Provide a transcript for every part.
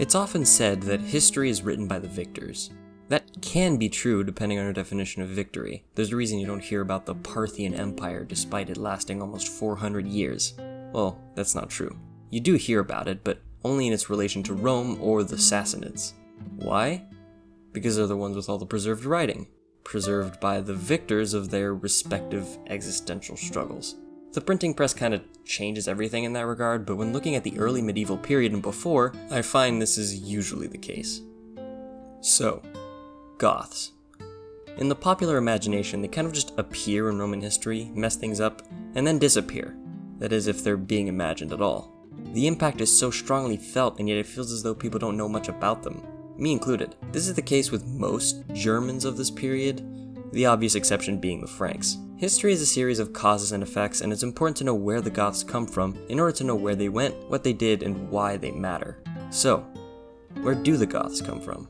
It's often said that history is written by the victors. That can be true depending on your definition of victory. There's a reason you don't hear about the Parthian Empire despite it lasting almost 400 years. Well, that's not true. You do hear about it, but only in its relation to Rome or the Sassanids. Why? Because they're the ones with all the preserved writing, preserved by the victors of their respective existential struggles. The printing press kind of changes everything in that regard, but when looking at the early medieval period and before, I find this is usually the case. So, Goths. In the popular imagination, they kind of just appear in Roman history, mess things up, and then disappear. That is, if they're being imagined at all. The impact is so strongly felt, and yet it feels as though people don't know much about them. Me included. This is the case with most Germans of this period, the obvious exception being the Franks. History is a series of causes and effects, and it's important to know where the Goths come from in order to know where they went, what they did, and why they matter. So, where do the Goths come from?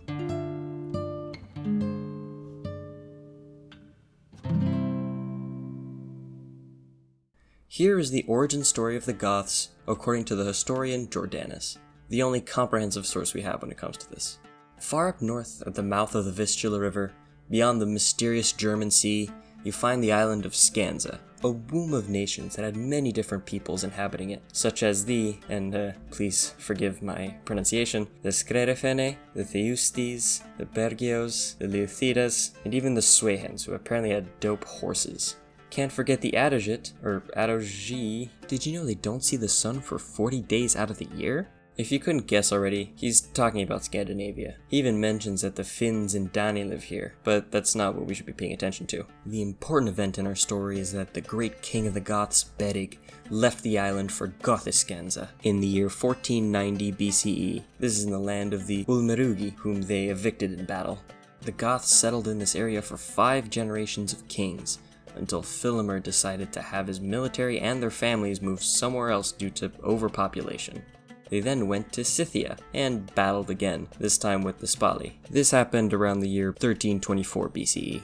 Here is the origin story of the Goths according to the historian Jordanus, the only comprehensive source we have when it comes to this. Far up north at the mouth of the Vistula River, beyond the mysterious German Sea, you find the island of Skansa, a womb of nations that had many different peoples inhabiting it, such as the, and please forgive my pronunciation, the Skrerefene, the Theustes, the Bergios, the Leuthidas, and even the Swahens, who apparently had dope horses. Can't forget the Adogit, or Adogi. Did you know they don't see the sun for 40 days out of the year? If you couldn't guess already, he's talking about Scandinavia. He even mentions that the Finns and Dani live here, but that's not what we should be paying attention to. The important event in our story is that the great king of the Goths, Berig, left the island for Gothiscanza in the year 1490 BCE. This is in the land of the Ulmerugi, whom they evicted in battle. The Goths settled in this area for 5 generations of kings, until Philomer decided to have his military and their families move somewhere else due to overpopulation. They then went to Scythia and battled again, this time with the Spali. This happened around the year 1324 BCE.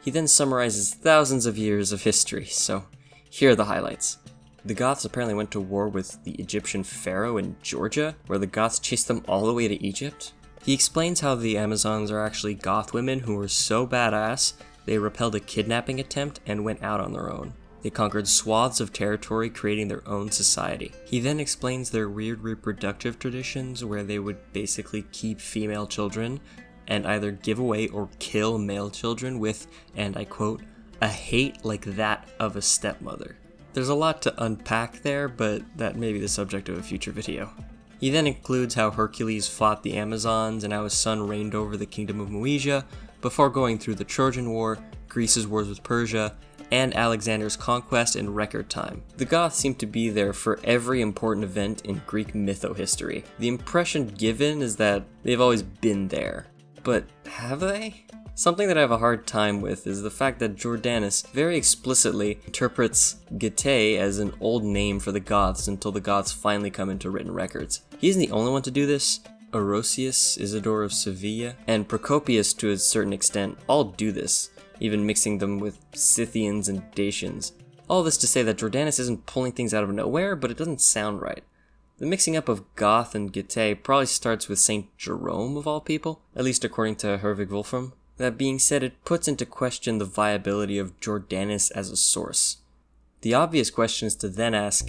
He then summarizes thousands of years of history, so here are the highlights. The Goths apparently went to war with the Egyptian pharaoh in Georgia, where the Goths chased them all the way to Egypt. He explains how the Amazons are actually Goth women who were so badass, they repelled a kidnapping attempt and went out on their own. They conquered swaths of territory, creating their own society. He then explains their weird reproductive traditions where they would basically keep female children and either give away or kill male children with, and I quote, a hate like that of a stepmother. There's a lot to unpack there, but that may be the subject of a future video. He then includes how Hercules fought the Amazons and how his son reigned over the kingdom of Moesia before going through the Trojan War, Greece's wars with Persia, and Alexander's conquest in record time. The Goths seem to be there for every important event in Greek mytho-history. The impression given is that they've always been there. But have they? Something that I have a hard time with is the fact that Jordanus very explicitly interprets Getae as an old name for the Goths until the Goths finally come into written records. He isn't the only one to do this. Orosius, Isidore of Sevilla, and Procopius to a certain extent all do this, even mixing them with Scythians and Dacians. All this to say that Jordanus isn't pulling things out of nowhere, but it doesn't sound right. The mixing up of Goth and Getae probably starts with St. Jerome of all people, at least according to Herwig Wolfram. That being said, it puts into question the viability of Jordanus as a source. The obvious question is to then ask,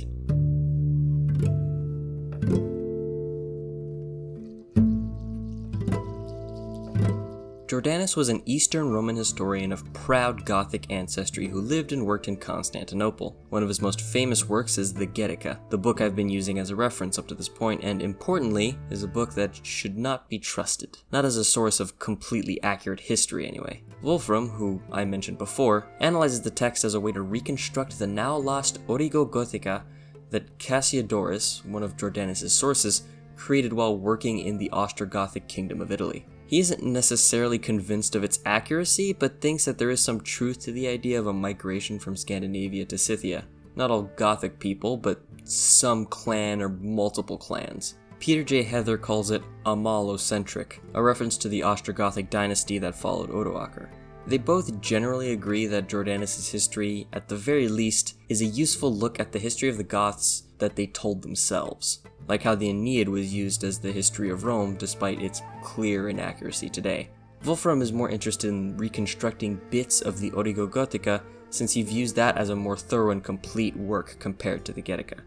Jordanus was an Eastern Roman historian of proud Gothic ancestry who lived and worked in Constantinople. One of his most famous works is the Getica, the book I've been using as a reference up to this point, and importantly, is a book that should not be trusted. Not as a source of completely accurate history anyway. Wolfram, who I mentioned before, analyzes the text as a way to reconstruct the now lost Origo Gothica that Cassiodorus, one of Jordanus' sources, created while working in the Ostrogothic kingdom of Italy. He isn't necessarily convinced of its accuracy, but thinks that there is some truth to the idea of a migration from Scandinavia to Scythia. Not all Gothic people, but some clan or multiple clans. Peter J. Heather calls it Amalocentric, a reference to the Ostrogothic dynasty that followed Odoacer. They both generally agree that Jordanus' history, at the very least, is a useful look at the history of the Goths that they told themselves, like how the Aeneid was used as the history of Rome despite its clear inaccuracy today. Wolfram is more interested in reconstructing bits of the Origo Gothica since he views that as a more thorough and complete work compared to the Getica.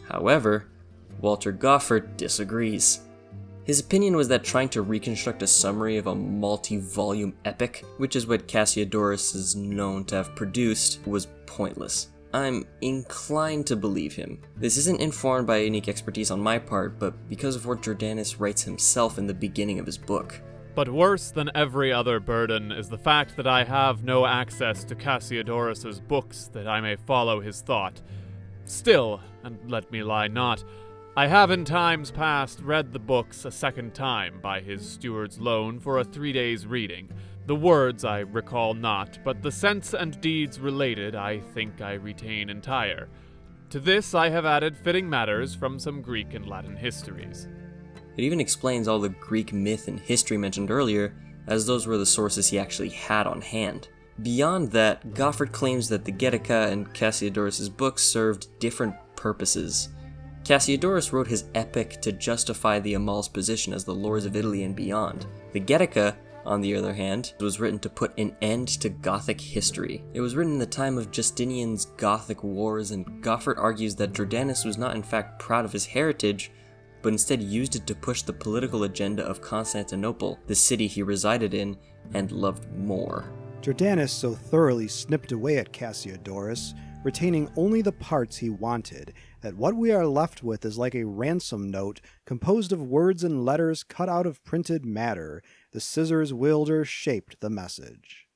However, Walter Goffert disagrees. His opinion was that trying to reconstruct a summary of a multi-volume epic, which is what Cassiodorus is known to have produced, was pointless. I'm inclined to believe him. This isn't informed by unique expertise on my part, but because of what Jordanus writes himself in the beginning of his book. But worse than every other burden is the fact that I have no access to Cassiodorus's books that I may follow his thought. Still, and let me lie not, I have in times past read the books a second time by his steward's loan for a 3 days' reading. The words I recall not, but the sense and deeds related I think I retain entire. To this I have added fitting matters from some Greek and Latin histories. It even explains all the Greek myth and history mentioned earlier, as those were the sources he actually had on hand. Beyond that, Goffert claims that the Getica and Cassiodorus' books served different purposes. Cassiodorus wrote his epic to justify the Amal's position as the lords of Italy and beyond. The Getica, on the other hand, was written to put an end to Gothic history. It was written in the time of Justinian's Gothic wars, and Goffert argues that Jordanus was not in fact proud of his heritage, but instead used it to push the political agenda of Constantinople, the city he resided in and loved more. Jordanus so thoroughly snipped away at Cassiodorus, retaining only the parts he wanted, that what we are left with is like a ransom note composed of words and letters cut out of printed matter. The scissors wielder shaped the message.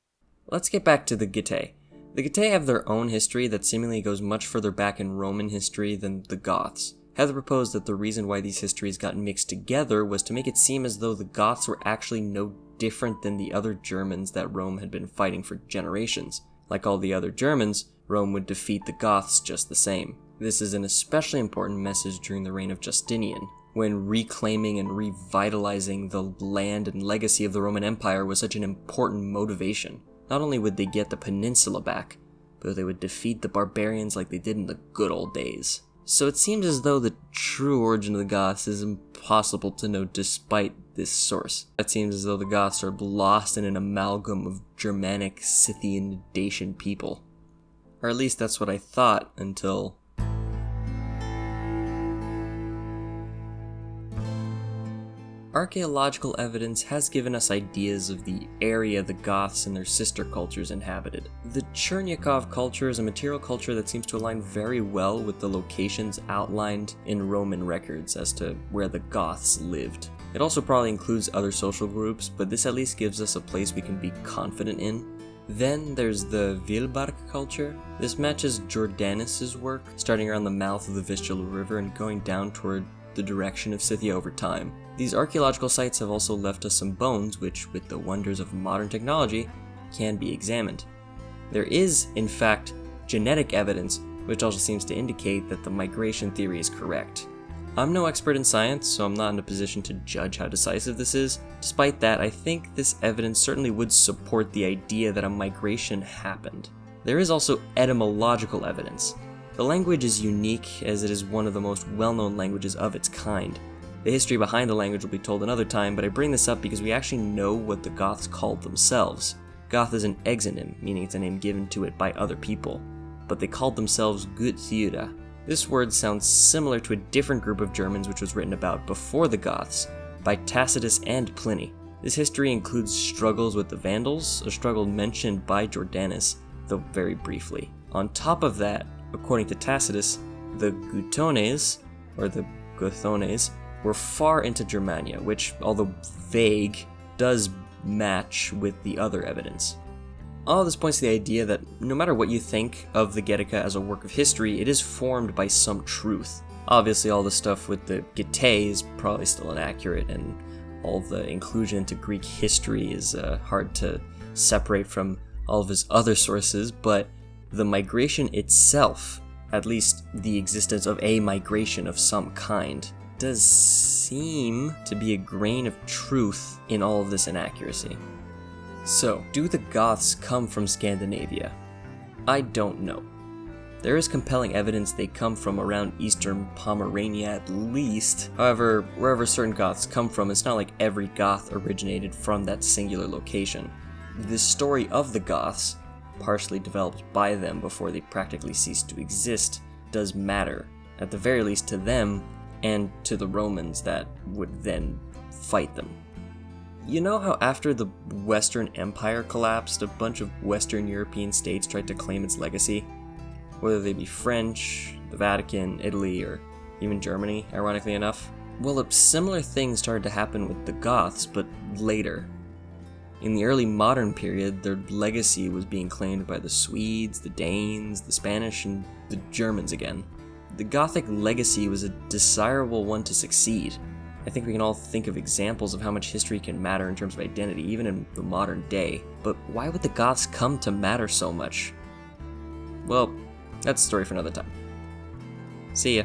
Let's get back to the Getae. The Getae have their own history that seemingly goes much further back in Roman history than the Goths. Heather proposed that the reason why these histories got mixed together was to make it seem as though the Goths were actually no different than the other Germans that Rome had been fighting for generations. Like all the other Germans, Rome would defeat the Goths just the same. This is an especially important message during the reign of Justinian, when reclaiming and revitalizing the land and legacy of the Roman Empire was such an important motivation. Not only would they get the peninsula back, but they would defeat the barbarians like they did in the good old days. So it seems as though the true origin of the Goths is impossible to know despite this source. It seems as though the Goths are lost in an amalgam of Germanic, Scythian, Dacian people. Or at least that's what I thought until... Archaeological evidence has given us ideas of the area the Goths and their sister cultures inhabited. The Cherniakov culture is a material culture that seems to align very well with the locations outlined in Roman records as to where the Goths lived. It also probably includes other social groups, but this at least gives us a place we can be confident in. Then there's the Vilbark culture. This matches Jordanus' work, starting around the mouth of the Vistula River and going down toward the direction of Scythia over time. These archaeological sites have also left us some bones which, with the wonders of modern technology, can be examined. There is, in fact, genetic evidence which also seems to indicate that the migration theory is correct. I'm no expert in science, so I'm not in a position to judge how decisive this is. Despite that, I think this evidence certainly would support the idea that a migration happened. There is also etymological evidence. The language is unique as it is one of the most well-known languages of its kind. The history behind the language will be told another time, but I bring this up because we actually know what the Goths called themselves. Goth is an exonym, meaning it's a name given to it by other people, but they called themselves Guthyra. This word sounds similar to a different group of Germans which was written about before the Goths, by Tacitus and Pliny. This history includes struggles with the Vandals, a struggle mentioned by Jordanus, though very briefly. On top of that, according to Tacitus, the Gutones, or the Gothones, were far into Germania, which, although vague, does match with the other evidence. All of this points to the idea that no matter what you think of the Getica as a work of history, it is formed by some truth. Obviously, all the stuff with the Getae is probably still inaccurate, and all the inclusion into Greek history is hard to separate from all of his other sources, but the migration itself, at least the existence of a migration of some kind, does seem to be a grain of truth in all of this inaccuracy. So, do the Goths come from Scandinavia? I don't know. There is compelling evidence they come from around eastern Pomerania at least. However, wherever certain Goths come from, it's not like every Goth originated from that singular location. The story of the Goths, partially developed by them before they practically ceased to exist, does matter, at the very least to them and to the Romans that would then fight them. You know how after the Western Empire collapsed, a bunch of Western European states tried to claim its legacy? Whether they be French, the Vatican, Italy, or even Germany, ironically enough. Well, a similar thing started to happen with the Goths, but later. In the early modern period, their legacy was being claimed by the Swedes, the Danes, the Spanish, and the Germans again. The Gothic legacy was a desirable one to succeed. I think we can all think of examples of how much history can matter in terms of identity, even in the modern day. But why would the Goths come to matter so much? Well, that's a story for another time. See ya.